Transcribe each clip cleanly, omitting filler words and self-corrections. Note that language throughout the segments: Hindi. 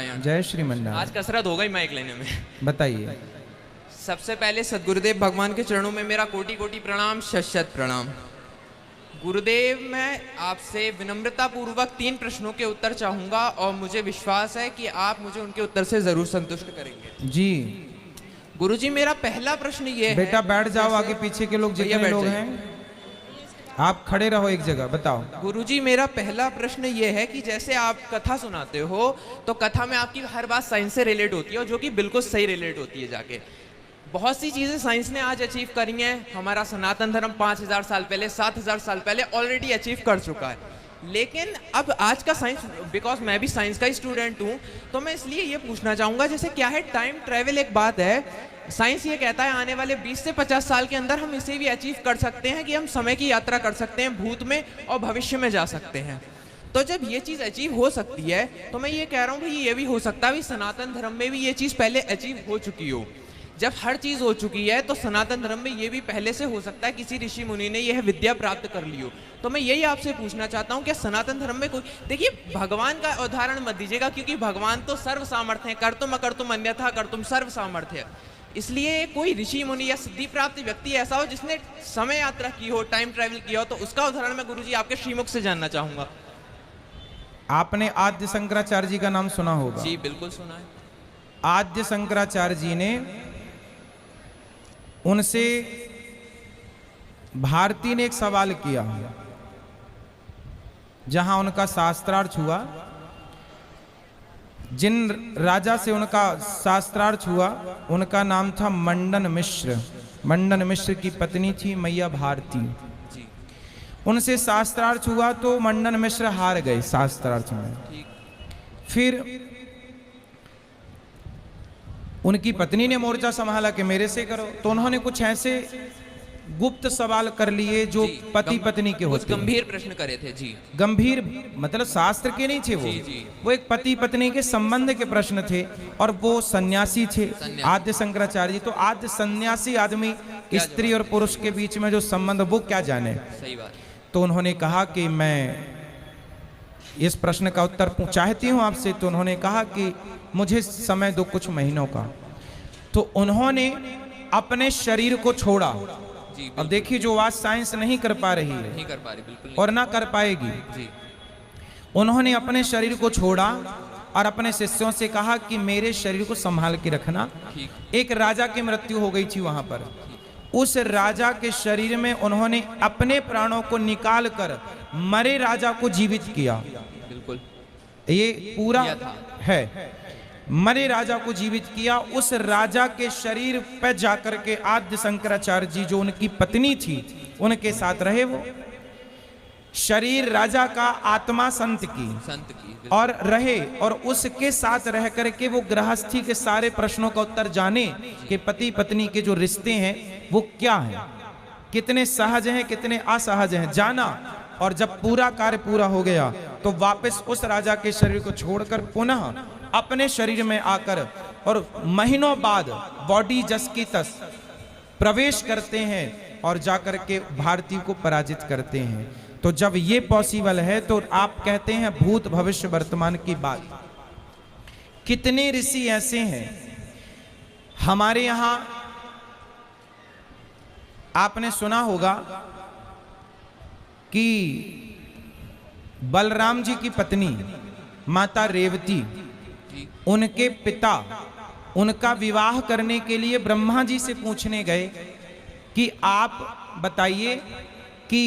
जय श्रीमन्नारायण। आज कसरत हो गई माइक लेने में। बताइए। सबसे पहले सदगुरुदेव भगवान के चरणों में मेरा कोटि कोटि प्रणाम, शत शत प्रणाम। गुरुदेव, मैं आपसे विनम्रता पूर्वक 3 प्रश्नों के उत्तर चाहूंगा और मुझे विश्वास है कि आप मुझे उनके उत्तर से जरूर संतुष्ट करेंगे। जी गुरुजी, मेरा पहला प्रश्न ये है। बेटा बैठ जाओ, आगे पीछे के लोग जितने लोग हैं आप खड़े रहो एक जगह। बताओ। गुरुजी, मेरा पहला प्रश्न ये है कि जैसे आप कथा सुनाते हो तो कथा में आपकी हर बात साइंस से रिलेट होती है और जो कि बिल्कुल सही रिलेट होती है। जाके बहुत सी चीजें साइंस ने आज अचीव करी हैं। हमारा सनातन धर्म 5000 साल पहले, 7000 साल पहले ऑलरेडी अचीव कर चुका है। लेकिन अब आज का साइंस, बिकॉज मैं भी साइंस का स्टूडेंट हूँ, तो मैं इसलिए ये पूछना चाहूंगा, जैसे क्या है टाइम ट्रेवल एक बात है। साइंस ये कहता है आने वाले 20 से 50 साल के अंदर हम इसे भी अचीव कर सकते हैं कि हम समय की यात्रा कर सकते हैं, भूत में और भविष्य में जा सकते हैं। तो जब ये चीज़ अचीव हो सकती है तो मैं ये कह रहा हूँ कि ये भी हो सकता है कि सनातन धर्म में भी ये चीज़ पहले अचीव हो चुकी हो। जब हर चीज़ हो चुकी है तो सनातन धर्म में ये भी पहले से हो सकता है किसी ऋषि मुनि ने यह विद्या प्राप्त कर ली हो। तो मैं यही आपसे पूछना चाहता हूँ कि सनातन धर्म में कोई, देखिए भगवान का उदाहरण मत दीजिएगा क्योंकि भगवान तो सर्व सामर्थ्य है, कर्तुम अकर्तुम अन्यथा कर्तुम सर्व सामर्थ्य है। इसलिए कोई ऋषि मुनि या सिद्धि प्राप्त व्यक्ति ऐसा हो जिसने समय यात्रा की हो, टाइम ट्रैवल किया हो, तो उसका उदाहरण मैं गुरुजी आपके श्रीमुख से जानना चाहूंगा। आपने आद्य शंकराचार्य जी का नाम सुना होगा। जी बिल्कुल सुना है। आद्य शंकराचार्य जी ने, उनसे भारती ने एक सवाल किया जहां उनका शास्त्रार्थ हुआ। जिन राजा से उनका शास्त्रार्थ हुआ उनका नाम था मंडन मिश्र। मंडन मिश्र की पत्नी थी मैया भारती। उनसे शास्त्रार्थ हुआ तो मंडन मिश्र हार गए शास्त्रार्थ में। फिर उनकी पत्नी ने मोर्चा संभाला कि मेरे से करो, तो उन्होंने कुछ ऐसे गुप्त सवाल कर लिए जो पति पत्नी के होते, गंभीर प्रश्न करे थे। जी गंभीर मतलब शास्त्र के नहीं थे वो। वो एक पति पत्नी के संबंध के प्रश्न थे और वो सन्यासी थे आद्य शंकराचार्य जी। तो आद्य सन्यासी आदमी स्त्री और पुरुष के बीच में जो संबंध वो क्या जाने। सही बात। तो उन्होंने कहा कि मैं इस प्रश्न का उत्तर चाहती हूँ आपसे। तो उन्होंने कहा कि मुझे समय दो कुछ महीनों का। तो उन्होंने अपने शरीर को छोड़ा। अब देखिए जो आज साइंस नहीं कर पा रही है, नहीं कर पा रही, बिल्कुल नहीं। और ना कर पाएगी। जी। उन्होंने अपने शरीर को छोड़ा और अपने शिष्यों से कहा कि मेरे शरीर को संभाल के रखना। एक राजा की मृत्यु हो गई थी वहां पर। उस राजा के शरीर में उन्होंने अपने प्राणों को निकाल कर मरे राजा को जीवित किया। बिल्कुल ये पूरा है। मरे राजा को जीवित किया। उस राजा के शरीर पर जाकर के आद्य शंकराचार्य जी जो उनकी पत्नी थी उनके साथ रहे। वो शरीर राजा का, आत्मा संत की और रहे, और उसके साथ रह करके वो गृहस्थी के सारे प्रश्नों का उत्तर जाने कि पति पत्नी के जो रिश्ते हैं वो क्या हैं, कितने सहज हैं कितने असहज हैं, जाना। और जब पूरा कार्य पूरा हो गया तो वापस उस राजा के शरीर को छोड़कर पुनः अपने शरीर में आकर और महीनों बाद बॉडी जस की तस प्रवेश करते हैं और जाकर के भारती को पराजित करते हैं। तो जब ये पॉसिबल है तो आप कहते हैं भूत भविष्य वर्तमान की बात। कितने ऋषि ऐसे हैं हमारे यहां, आपने सुना होगा कि बलराम जी की पत्नी माता रेवती, उनके पिता उनका विवाह करने के लिए ब्रह्मा जी से पूछने गए कि आप बताइए कि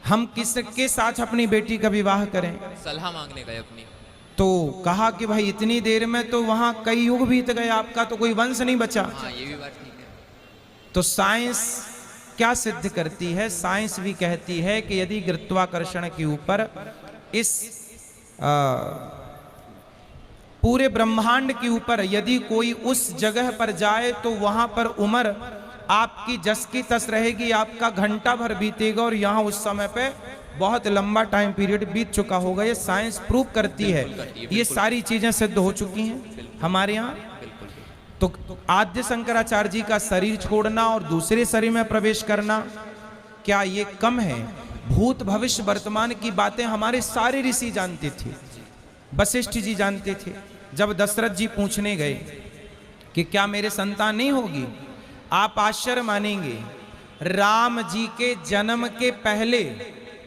हम किसके साथ अपनी बेटी का विवाह करें। सलाह मांगने गए अपनी। तो कहा कि भाई इतनी देर में तो वहां कई युग बीत गए, आपका तो कोई वंश नहीं बचा। हाँ, ये भी बात ठीक है। तो साइंस क्या सिद्ध करती है? साइंस भी कहती है कि यदि गुरुत्वाकर्षण के ऊपर इस पूरे ब्रह्मांड के ऊपर यदि कोई उस जगह पर जाए तो वहां पर उम्र आपकी जस की तस रहेगी, आपका घंटा भर बीतेगा और यहाँ उस समय पे बहुत लंबा टाइम पीरियड बीत चुका होगा। ये साइंस प्रूव करती है। ये सारी चीजें सिद्ध हो चुकी हैं हमारे यहाँ। तो आद्य शंकराचार्य जी का शरीर छोड़ना और दूसरे शरीर में प्रवेश करना, क्या ये कम है? भूत भविष्य वर्तमान की बातें हमारे सारे ऋषि जानते थे। वशिष्ठ जी जानते थे। जब दशरथ जी पूछने गए कि क्या मेरे संतान नहीं होगी, आप आश्चर्य मानेंगे, राम जी के जन्म के पहले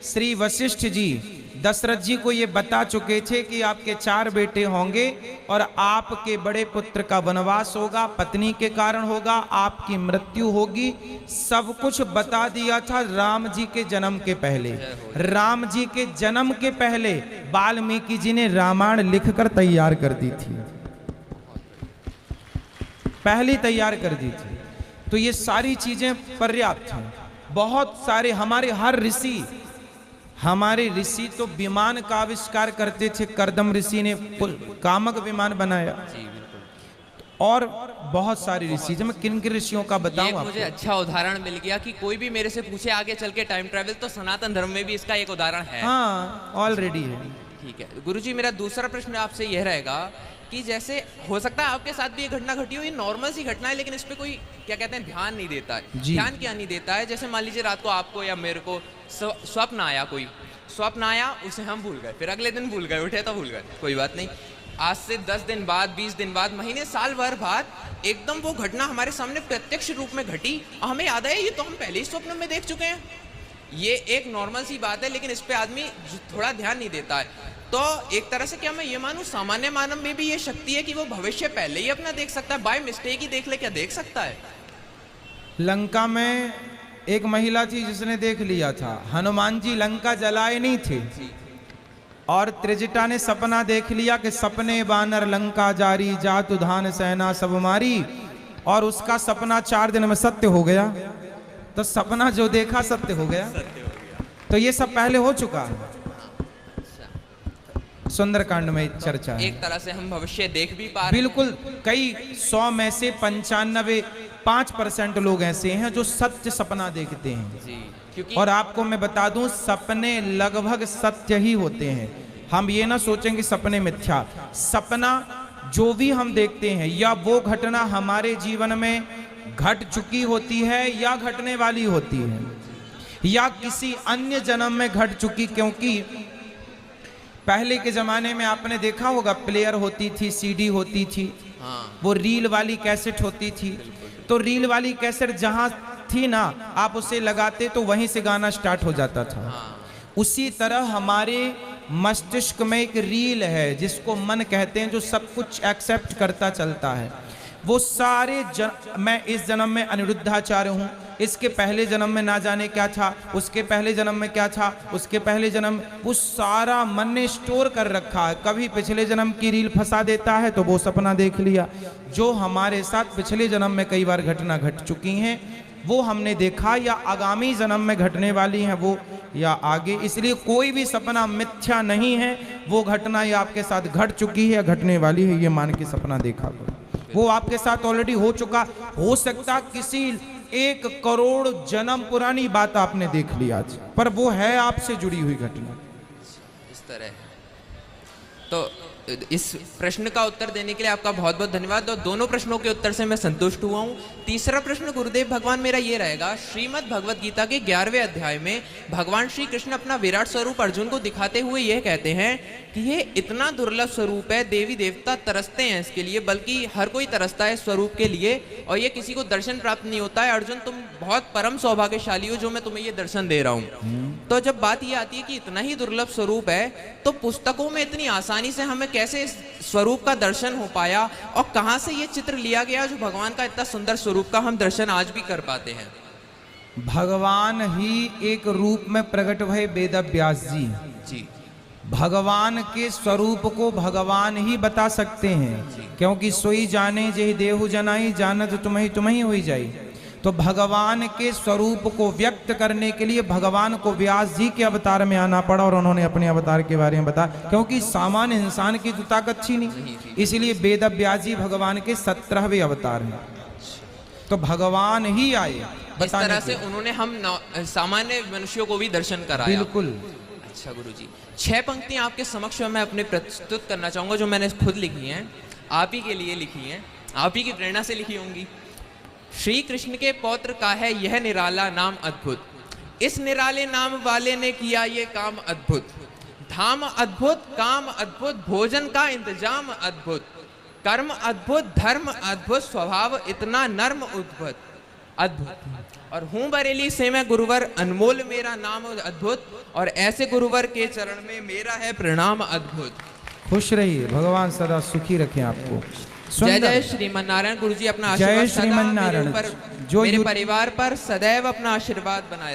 श्री वशिष्ठ जी दशरथ जी को ये बता चुके थे कि आपके 4 बेटे होंगे और आपके बड़े पुत्र का वनवास होगा, पत्नी के कारण होगा, आपकी मृत्यु होगी। सब कुछ बता दिया था राम जी के जन्म के पहले। राम जी के जन्म के पहले वाल्मीकि जी ने रामायण लिखकर तैयार कर दी थी, पहले तैयार कर दी थी। तो ये सारी चीजें पर्याप्त हैं। बहुत सारे हमारे ऋषि तो विमान का आविष्कार करते थे। कर्दम ऋषि ने कामक विमान बनाया और बहुत सारे ऋषि। जब मैं किन किन ऋषियों का बताऊं आपको? मुझे अच्छा उदाहरण मिल गया कि कोई भी मेरे से पूछे आगे चल के टाइम ट्रैवल, तो सनातन धर्म में भी इसका एक उदाहरण है। हाँ, ऑलरेडी है। ठीक है गुरुजी, मेरा दूसरा प्रश्न आपसे यह रहेगा कि जैसे हो सकता है आपके साथ भी ये घटना घटी हो, ये नॉर्मल सी घटना है, लेकिन इस पे कोई क्या कहते हैं ध्यान नहीं देता है। ध्यान क्या नहीं देता है? जैसे मान लीजिए रात को आपको या मेरे को स्वप्न आया, कोई स्वप्न आया, उसे हम भूल गए, फिर अगले दिन भूल गए, उठे तो भूल गए, कोई बात नहीं। आज से 10 दिन बाद, 20 दिन बाद, महीने, साल भर बाद एकदम वो घटना हमारे सामने प्रत्यक्ष रूप में घटी और हमें याद आया ये तो हम पहले ही स्वप्न में देख चुके हैं। ये एक नॉर्मल सी बात है, लेकिन इस पे आदमी थोड़ा ध्यान नहीं देता है। तो एक तरह से क्या मैं ये मानूं, सामान्य मानव में भी ये शक्ति है कि वो भविष्य पहले ही अपना देख सकता है, बाय मिस्टेक ही देख ले, क्या देख सकता है? लंका में एक महिला थी जिसने देख लिया था। हनुमान जी लंका जलाए नहीं थे और त्रिजटा ने सपना देख लिया कि सपने बानर लंका जारी, जातु धान सेना सब मारी, और उसका सपना 4 दिन में सत्य हो गया। तो सपना जो देखा सत्य हो गया। तो ये सब पहले हो चुका है। सुंदरकांड में चर्चा है। एक तरह से हम भविष्य देख भी पा रहे हैं। बिल्कुल। कई 100 में से 95-5% लोग ऐसे हैं जो सत्य सपना देखते हैं जी, क्योंकि और आपको मैं बता दूं सपने लगभग सत्य ही होते हैं। हम ये ना सोचें कि सपने मिथ्या। सपना जो भी हम देखते हैं या वो घटना हमारे जीवन में घट चुकी होती है या घटने वाली होती है या किसी अन्य जन्म में घट चुकी। क्योंकि पहले के जमाने में आपने देखा होगा प्लेयर होती थी, सीडी होती थी, वो रील वाली कैसेट होती थी। तो रील वाली कैसेट जहां थी ना, आप उसे लगाते तो वहीं से गाना स्टार्ट हो जाता था। उसी तरह हमारे मस्तिष्क में एक रील है जिसको मन कहते हैं, जो सब कुछ एक्सेप्ट करता चलता है। वो सारे मैं इस जन्म में अनिरुद्धाचार्य हूँ, इसके पहले जन्म में ना जाने क्या था, उसके पहले जन्म में क्या था, उसके पहले जन्म, वो सारा मन ने स्टोर कर रखा है। कभी पिछले जन्म की रील फंसा देता है तो वो सपना देख लिया। जो हमारे साथ पिछले जन्म में कई बार घटना घट चुकी हैं वो हमने देखा, या आगामी जन्म में घटने वाली हैं वो, या आगे। इसलिए कोई भी सपना मिथ्या नहीं है। वो घटना या आपके साथ घट चुकी है या घटने वाली है, ये मान के सपना देखा वो आपके साथ ऑलरेडी हो चुका। हो सकता किसी 1 करोड़ जन्म पुरानी बात आपने देख ली आज, पर वो है आपसे जुड़ी हुई घटना। इस तरह तो इस प्रश्न का उत्तर देने के लिए आपका बहुत बहुत धन्यवाद। और दोनों प्रश्नों के उत्तर से मैं संतुष्ट हुआ हूँ। तीसरा प्रश्न गुरुदेव भगवान मेरा ये रहेगा, श्रीमद् भगवत गीता के 11वें अध्याय में भगवान श्री कृष्ण अपना विराट स्वरूप अर्जुन को दिखाते हुए यह कहते हैं कि ये इतना दुर्लभ स्वरूप है, देवी देवता तरसते हैं इसके लिए, बल्कि हर कोई तरसता है स्वरूप के लिए, और ये किसी को दर्शन प्राप्त नहीं होता है। अर्जुन तुम बहुत परम सौभाग्यशाली हो जो मैं तुम्हें ये दर्शन दे रहा हूँ। तो जब बात ये आती है कि इतना ही दुर्लभ स्वरूप है, तो पुस्तकों में इतनी आसानी से हमें कैसे इस स्वरूप का दर्शन हो पाया, और कहाँ से ये चित्र लिया गया जो भगवान का इतना सुंदर स्वरूप का हम दर्शन आज भी कर पाते हैं? भगवान ही एक रूप में प्रकट भय वेद व्यास जी। भगवान के स्वरूप को भगवान ही बता सकते हैं, क्योंकि सोई जाने जहि देहु जनाई, जानत तुम्हें हुई जाई। तो भगवान के स्वरूप को व्यक्त करने के लिए भगवान को व्यास जी के अवतार में आना पड़ा, और उन्होंने अपने अवतार के बारे में बताया, क्योंकि सामान्य इंसान की तो ताकत थी नहीं। इसलिए वेद व्यास जी भगवान के 17वें अवतार हैं। तो भगवान ही आए। इस तरह से उन्होंने हम सामान्य मनुष्यों को भी दर्शन कराया। बिल्कुल। अच्छा गुरुजी, 6 पंक्तियां आपके समक्ष मैं अपने प्रस्तुत करना चाहूंगा, जो मैंने खुद लिखी हैं, आप ही के लिए लिखी हैं, आप ही की प्रेरणा से लिखी होंगी। श्री कृष्ण के पौत्र का है यह निराला नाम अद्भुत, इस निराले नाम वाले ने किया ये काम अद्भुत। धाम अद्भुत, काम अद्भुत, भोजन का इंतजाम अद्भुत, कर्म अद्भुत, धर्म अद्भुत, स्वभाव इतना नर्म उद्भुत अद्भुत। और हूँ बरेली से मैं गुरुवर, अनमोल मेरा नाम अद्भुत, और ऐसे गुरुवर के चरण में मेरा है प्रणाम अद्भुत। खुश रहिए, भगवान सदा सुखी रखें आपको। जय जय श्रीमन नारायण। गुरु जी अपना आशीर्वाद जय श्रीमन नारायण। मेरे परिवार पर सदैव अपना आशीर्वाद बनाए